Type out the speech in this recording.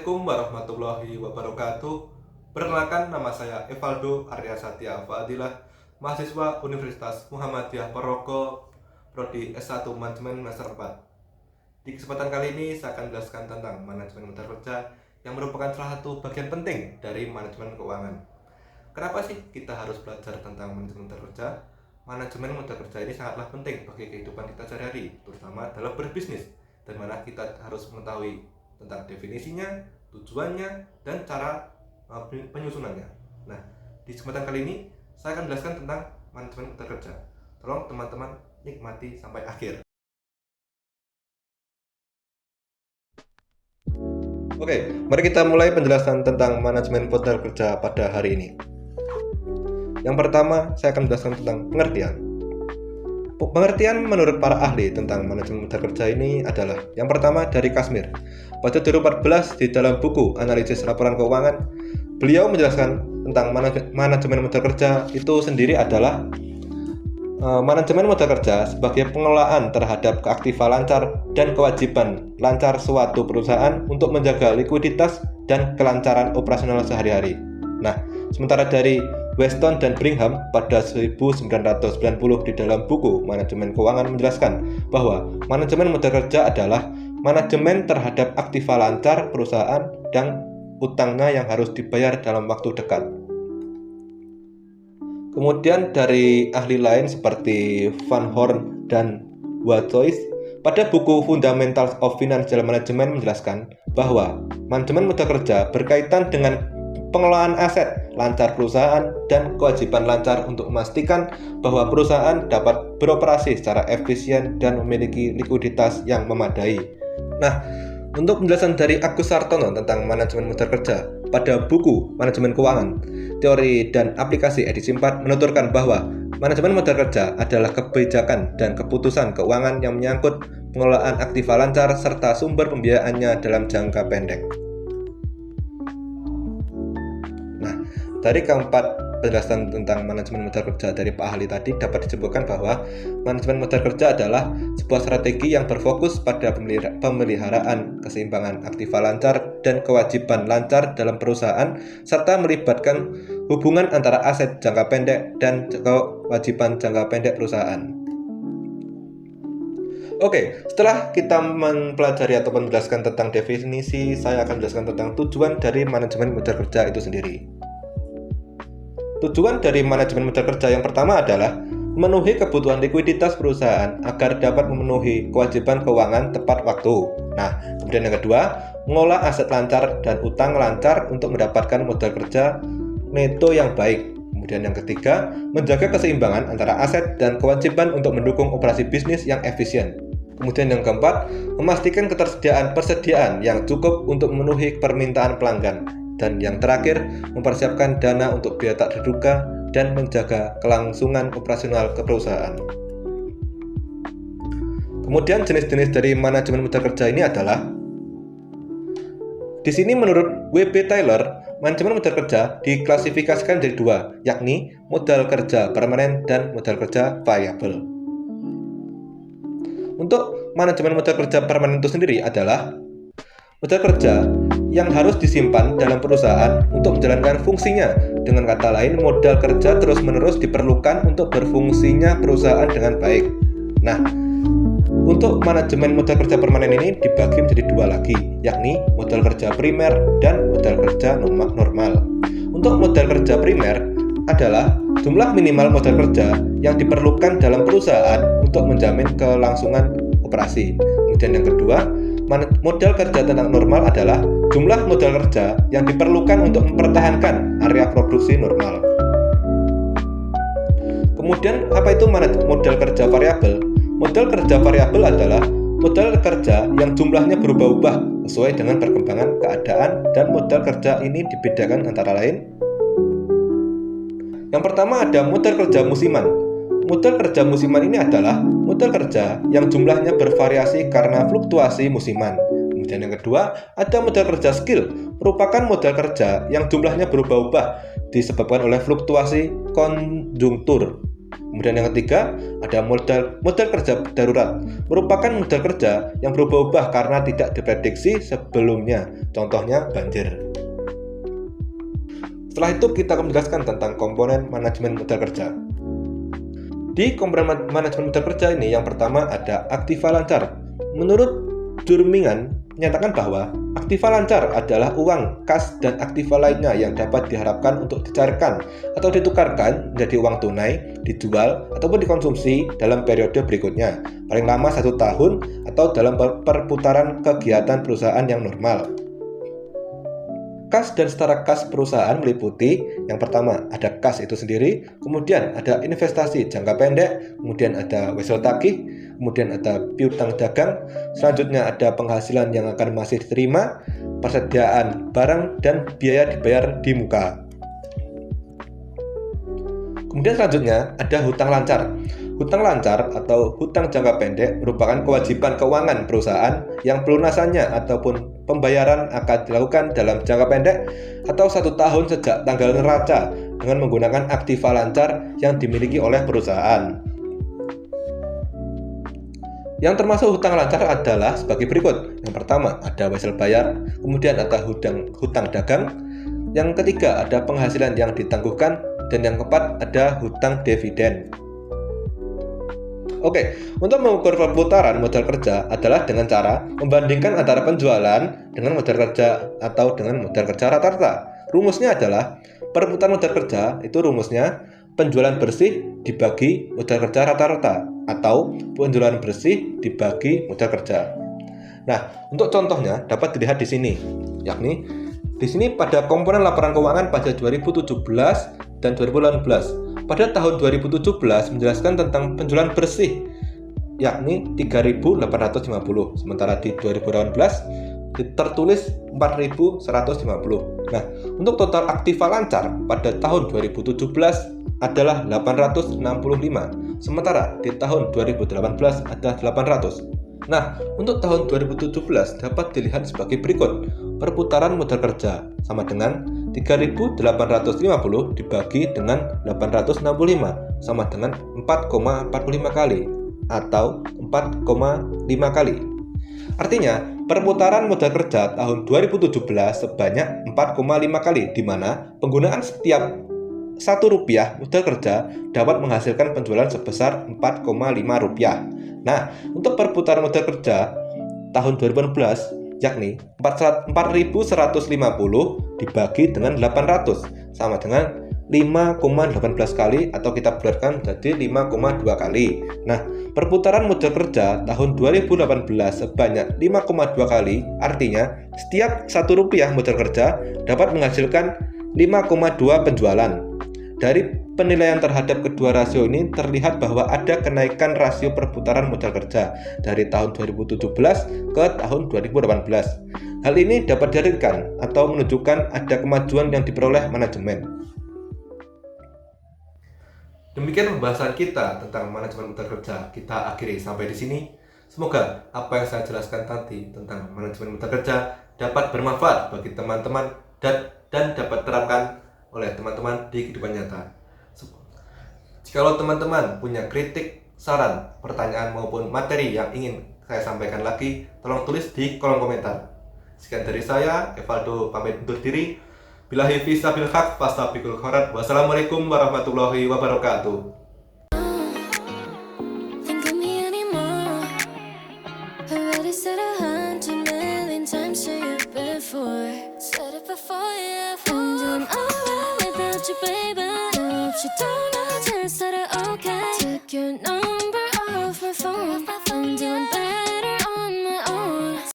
Assalamualaikum warahmatullahi wabarakatuh. Perkenalkan, nama saya Evaldo Arya Satya Fadilah, mahasiswa Universitas Muhammadiyah Purwokerto, Prodi S1 Manajemen Semester 4. Di kesempatan kali ini saya akan menjelaskan tentang manajemen modal kerja yang merupakan salah satu bagian penting dari manajemen keuangan. Kenapa sih kita harus belajar tentang manajemen modal kerja? Manajemen modal kerja ini sangatlah penting bagi kehidupan kita sehari-hari, terutama dalam berbisnis, dan mana kita harus mengetahui tentang definisinya, tujuannya, dan cara penyusunannya. Nah, di kesempatan kali ini saya akan menjelaskan tentang manajemen modal kerja. Tolong teman-teman nikmati sampai akhir. Oke, mari kita mulai penjelasan tentang manajemen modal kerja pada hari ini. Yang pertama, saya akan menjelaskan tentang pengertian. Pengertian menurut para ahli tentang manajemen modal kerja ini adalah yang pertama dari Kashmir. Pada 2014 di dalam buku Analisis Laporan Keuangan, beliau menjelaskan tentang manajemen modal kerja itu sendiri adalah manajemen modal kerja sebagai pengelolaan terhadap keaktifan lancar dan kewajiban lancar suatu perusahaan untuk menjaga likuiditas dan kelancaran operasional sehari-hari. Nah, sementara dari Weston dan Brigham pada 1990 di dalam buku Manajemen Keuangan menjelaskan bahwa manajemen modal kerja adalah manajemen terhadap aktiva lancar perusahaan dan utangnya yang harus dibayar dalam waktu dekat. Kemudian dari ahli lain seperti Van Horn dan Watsois pada buku Fundamentals of Financial Management menjelaskan bahwa manajemen modal kerja berkaitan dengan pengelolaan aset lancar perusahaan dan kewajiban lancar untuk memastikan bahwa perusahaan dapat beroperasi secara efisien dan memiliki likuiditas yang memadai. Nah, untuk penjelasan dari Agus Sartono tentang manajemen modal kerja pada buku Manajemen Keuangan, Teori dan Aplikasi edisi 4 menuturkan bahwa manajemen modal kerja adalah kebijakan dan keputusan keuangan yang menyangkut pengelolaan aktiva lancar serta sumber pembiayaannya dalam jangka pendek. Dari keempat penjelasan tentang manajemen modal kerja dari Pak ahli tadi dapat disimpulkan bahwa manajemen modal kerja adalah sebuah strategi yang berfokus pada pemeliharaan keseimbangan aktiva lancar dan kewajiban lancar dalam perusahaan serta melibatkan hubungan antara aset jangka pendek dan kewajiban jangka pendek perusahaan. Oke, setelah kita mempelajari atau menjelaskan tentang definisi, saya akan menjelaskan tentang tujuan dari manajemen modal kerja itu sendiri. Tujuan dari manajemen modal kerja yang pertama adalah memenuhi kebutuhan likuiditas perusahaan agar dapat memenuhi kewajiban keuangan tepat waktu. Nah, kemudian yang kedua, mengolah aset lancar dan utang lancar untuk mendapatkan modal kerja neto yang baik. Kemudian yang ketiga, menjaga keseimbangan antara aset dan kewajiban untuk mendukung operasi bisnis yang efisien. Kemudian yang keempat, memastikan persediaan yang cukup untuk memenuhi permintaan pelanggan. Dan yang terakhir, mempersiapkan dana untuk biaya tak terduga dan menjaga kelangsungan operasional ke perusahaan. Kemudian jenis-jenis dari manajemen modal kerja ini adalah di sini menurut W.B. Taylor, manajemen modal kerja diklasifikasikan jadi dua, yakni modal kerja permanen dan modal kerja variabel. Untuk manajemen modal kerja permanen itu sendiri adalah modal kerja yang harus disimpan dalam perusahaan untuk menjalankan fungsinya. Dengan kata lain, modal kerja terus-menerus diperlukan untuk berfungsinya perusahaan dengan baik. Nah, untuk manajemen modal kerja permanen ini dibagi menjadi dua lagi, yakni modal kerja primer dan modal kerja normal. Untuk modal kerja primer adalah jumlah minimal modal kerja yang diperlukan dalam perusahaan untuk menjamin kelangsungan operasi. Kemudian yang kedua, modal kerja tenang normal adalah jumlah modal kerja yang diperlukan untuk mempertahankan area produksi normal. Kemudian apa itu modal kerja variabel? Modal kerja variabel adalah modal kerja yang jumlahnya berubah-ubah sesuai dengan perkembangan keadaan, dan modal kerja ini dibedakan antara lain. Yang pertama ada modal kerja musiman. Modal kerja musiman ini adalah modal kerja yang jumlahnya bervariasi karena fluktuasi musiman. Kemudian yang kedua, ada modal kerja skill, merupakan modal kerja yang jumlahnya berubah-ubah disebabkan oleh fluktuasi konjungtur. Kemudian yang ketiga, ada modal kerja darurat. Merupakan modal kerja yang berubah-ubah karena tidak diprediksi sebelumnya. Contohnya banjir. Setelah itu kita akan menjelaskan tentang komponen manajemen modal kerja. Di komponen manajemen modal kerja ini yang pertama ada aktiva lancar. Menurut Durmingan menyatakan bahwa aktiva lancar adalah uang, kas, dan aktiva lainnya yang dapat diharapkan untuk dicairkan atau ditukarkan menjadi uang tunai, dijual, ataupun dikonsumsi dalam periode berikutnya, paling lama 1 tahun atau dalam perputaran kegiatan perusahaan yang normal. Kas dan setara kas perusahaan meliputi yang pertama ada kas itu sendiri, kemudian ada investasi jangka pendek, kemudian ada wesel tagih, kemudian ada piutang dagang, selanjutnya ada penghasilan yang akan masih diterima, persediaan barang, dan biaya dibayar di muka. Kemudian selanjutnya ada hutang lancar. Hutang lancar atau hutang jangka pendek merupakan kewajiban keuangan perusahaan yang pelunasannya ataupun pembayaran akan dilakukan dalam jangka pendek atau 1 tahun sejak tanggal neraca dengan menggunakan aktiva lancar yang dimiliki oleh perusahaan. Yang termasuk hutang lancar adalah sebagai berikut. Yang pertama ada wesel bayar, kemudian ada hutang dagang, yang ketiga ada penghasilan yang ditangguhkan, dan yang keempat ada hutang dividen. Oke, untuk mengukur perputaran modal kerja adalah dengan cara membandingkan antara penjualan dengan modal kerja atau dengan modal kerja rata-rata. Rumusnya adalah perputaran modal kerja itu rumusnya penjualan bersih dibagi modal kerja rata-rata atau penjualan bersih dibagi modal kerja. Nah, untuk contohnya dapat dilihat di sini, yakni di sini pada komponen laporan keuangan pada 2017 dan 2018. Pada tahun 2017 menjelaskan tentang penjualan bersih, yakni 3.850, sementara di 2018 tertulis 4.150. Nah, untuk total aktiva lancar pada tahun 2017 adalah 865, sementara di tahun 2018 ada 800. Nah, untuk tahun 2017 dapat dilihat sebagai berikut. Perputaran modal kerja sama dengan 3.850 dibagi dengan 865 sama dengan 4,45 kali atau 4,5 kali. Artinya, perputaran modal kerja tahun 2017 sebanyak 4,5 kali, di mana penggunaan setiap Rp1 modal kerja dapat menghasilkan penjualan sebesar Rp4,5. Nah, untuk perputaran modal kerja tahun 2018 yakni 4.150 dibagi dengan 800 sama dengan 5,18 kali atau kita bulatkan jadi 5,2 kali. Nah, perputaran modal kerja tahun 2018 sebanyak 5,2 kali, artinya setiap Rp1 modal kerja dapat menghasilkan 5,2 penjualan. Dari penilaian terhadap kedua rasio ini terlihat bahwa ada kenaikan rasio perputaran modal kerja dari tahun 2017 ke tahun 2018. Hal ini dapat didalilkan atau menunjukkan ada kemajuan yang diperoleh manajemen. Demikian pembahasan kita tentang manajemen modal kerja. Kita akhiri sampai di sini. Semoga apa yang saya jelaskan tadi tentang manajemen modal kerja dapat bermanfaat bagi teman-teman dan dapat diterapkan oleh teman-teman di kehidupan nyata. Jikalau teman-teman punya kritik, saran, pertanyaan maupun materi yang ingin saya sampaikan lagi, tolong tulis di kolom komentar. Sekian dari saya, Evaldo pamit undur diri. Billahi fissabil haq fastabiqul khairat. Wassalamualaikum warahmatullahi wabarakatuh. Baby, I hope you don't know just that I okay. Took your number off my phone. I'm doing bad.